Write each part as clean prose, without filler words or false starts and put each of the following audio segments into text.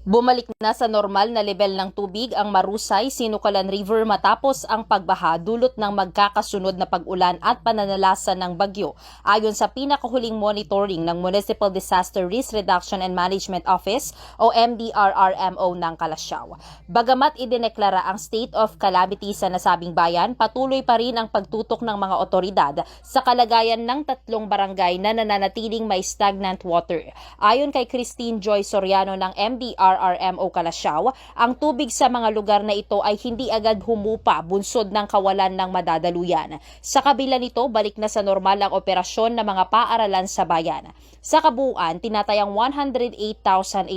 Bumalik na sa normal na level ng tubig ang Marusay, Sinukalan River matapos ang pagbaha dulot ng magkakasunod na pag-ulan at pananalasan ng bagyo. Ayon sa pinakahuling monitoring ng Municipal Disaster Risk Reduction and Management Office o MDRRMO ng Calasiao. Bagamat idineklara ang state of calamity sa nasabing bayan, patuloy pa rin ang pagtutok ng mga otoridad sa kalagayan ng 3 barangay na nananatiling may stagnant water. Ayon kay Christine Joy Soriano ng MDRRMO Calasiao, ang tubig sa mga lugar na ito ay hindi agad humupa bunsod ng kawalan ng madadaluyan. Sa kabila nito, balik na sa normal ang operasyon ng mga paaralan sa bayan. Sa kabuuan, tinatayang 108,829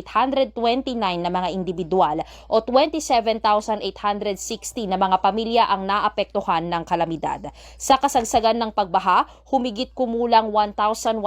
na mga individual o 27,860 na mga pamilya ang naapektuhan ng kalamidad. Sa kasagsagan ng pagbaha, humigit kumulang 1,100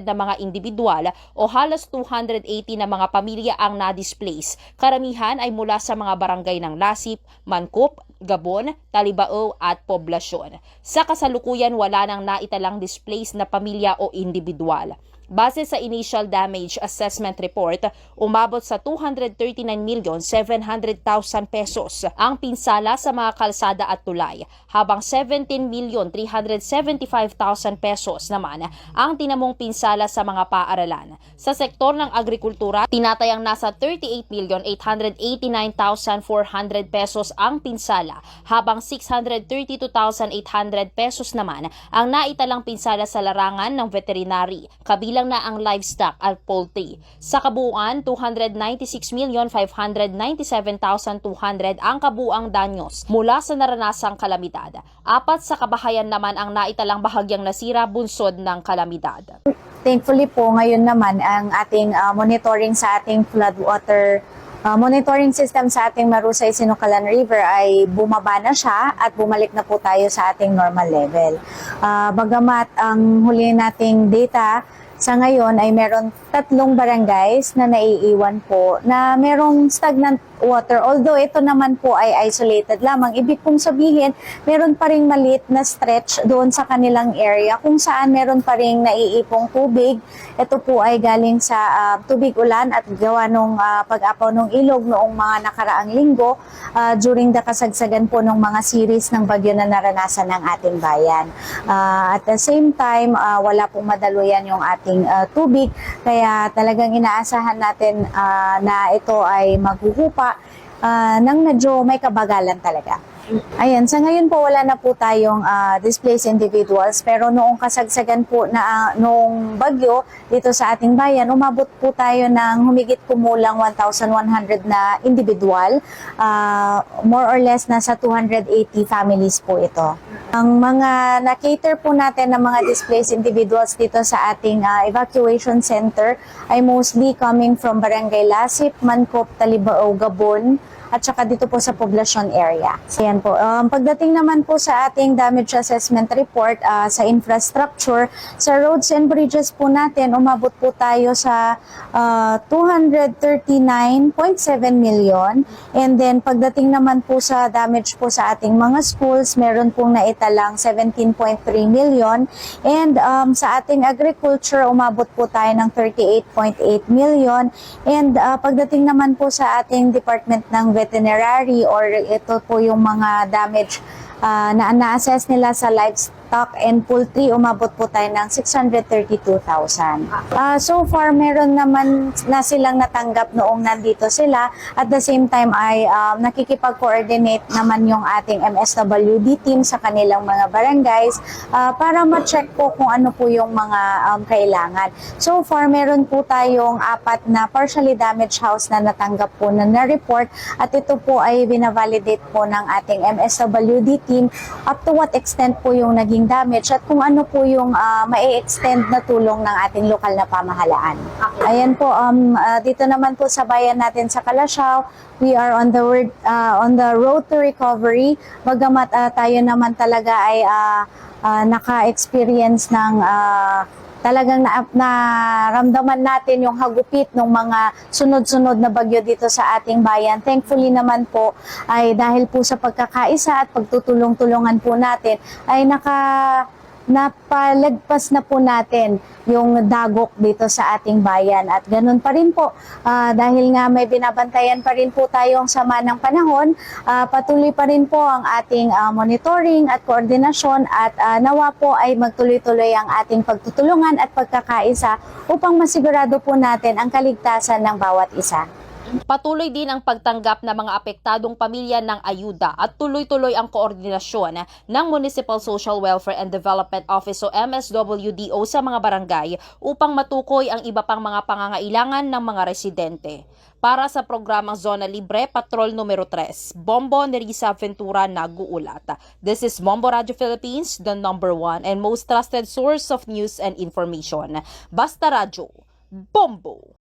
na mga individual o halos 280 na mga pamilya ang na-displace. Karamihan ay mula sa mga barangay ng Lasip, Mancup, Gabon, Talibao at Poblasyon. Sa kasalukuyan, wala nang naitalang displaced na pamilya o individual. Base sa initial damage assessment report, umabot sa 239,700,000 pesos ang pinsala sa mga kalsada at tulay, habang 17,375,000 pesos naman ang tinamong pinsala sa mga paaralan. Sa sektor ng agrikultura, tinatayang nasa 38,889,400 pesos ang pinsala, habang 632,800 pesos naman ang naitalang pinsala sa larangan ng veterinary, kabilang na ang livestock at poultry. Sa kabuuan, 296,597,200 ang kabuuang danyos mula sa naranasang kalamidad. 4 sa kabahayan naman ang naitalang bahagyang nasira bunsod ng kalamidad. Thankfully po, ngayon naman ang ating monitoring sa ating floodwater monitoring system sa ating Marusay, Sinukalan River ay bumaba na siya at bumalik na po tayo sa ating normal level. Bagamat ang huli nating data sa ngayon ay meron 3 barangays na naiiwan po na merong stagnant water. Although ito naman po ay isolated lamang, ibig kong sabihin, meron pa ring maliit na stretch doon sa kanilang area kung saan meron pa ring naiipong tubig. Ito po ay galing sa tubig ulan at gawa nung pag-apaw ng ilog noong mga nakaraang linggo during the kasagsagan po ng mga series ng bagyo na naranasan ng ating bayan. At the same time, wala pong madaluyan yung ating tubig, kaya talagang inaasahan natin na ito ay maghuhupa nang medyo may kabagalan talaga. Ayan, sa ngayon po wala na po tayong displaced individuals, pero noong kasagsagan po na noong bagyo dito sa ating bayan, umabot po tayo ng humigit kumulang 1,100 na individual, more or less nasa 280 families po ito. Ang mga na-cater po natin ng mga displaced individuals dito sa ating evacuation center ay mostly coming from Barangay Lasip, Mancup, Talibao, Gabon, at saka dito po sa Poblasyon area. Ayan po. Pagdating naman po sa ating damage assessment report sa infrastructure, sa roads and bridges po natin, umabot po tayo sa 239.7 million. And then pagdating naman po sa damage po sa ating mga schools, meron pong naitalang 17.3 million. And sa ating agriculture, umabot po tayo ng 38.8 million. And pagdating naman po sa ating Department ng Veterinary, or ito po yung mga damage na na-assess nila sa livestock and poultry, umabot po tayo ng 632,000. So far, meron naman na silang natanggap noong nandito sila. At the same time ay nakikipag-coordinate naman yung ating MSWD team sa kanilang mga barangays para ma-check po kung ano po yung mga kailangan. So far, meron po tayong 4 na partially damaged house na natanggap po na report, at ito po ay binavalidate po ng ating MSWD team up to what extent po yung naging damage at kung ano po yung mai-extend na tulong ng ating lokal na pamahalaan. Ayan po, dito naman po sa bayan natin sa Calasiao, we are on the road to recovery. Bagamat tayo naman talaga ay naka-experience ng talagang naramdaman natin yung hagupit ng mga sunod-sunod na bagyo dito sa ating bayan. Thankfully naman po ay dahil po sa pagkakaisa at pagtutulong-tulungan po natin ay napalagpas na po natin yung dagok dito sa ating bayan. At ganun pa rin po, dahil nga may binabantayan pa rin po tayong sama ng panahon, patuloy pa rin po ang ating monitoring at koordinasyon at nawa po ay magtuloy-tuloy ang ating pagtutulungan at pagkakaisa upang masigurado po natin ang kaligtasan ng bawat isa. Patuloy din ang pagtanggap ng mga apektadong pamilya ng ayuda at tuloy-tuloy ang koordinasyon ng Municipal Social Welfare and Development Office o MSWDO sa mga barangay upang matukoy ang iba pang mga pangangailangan ng mga residente. Para sa programang Zona Libre, Patrol numero 3, Bombo Nerissa Ventura nag-uulat. This is Bombo Radio Philippines, the #1 and most trusted source of news and information. Basta Radio, Bombo!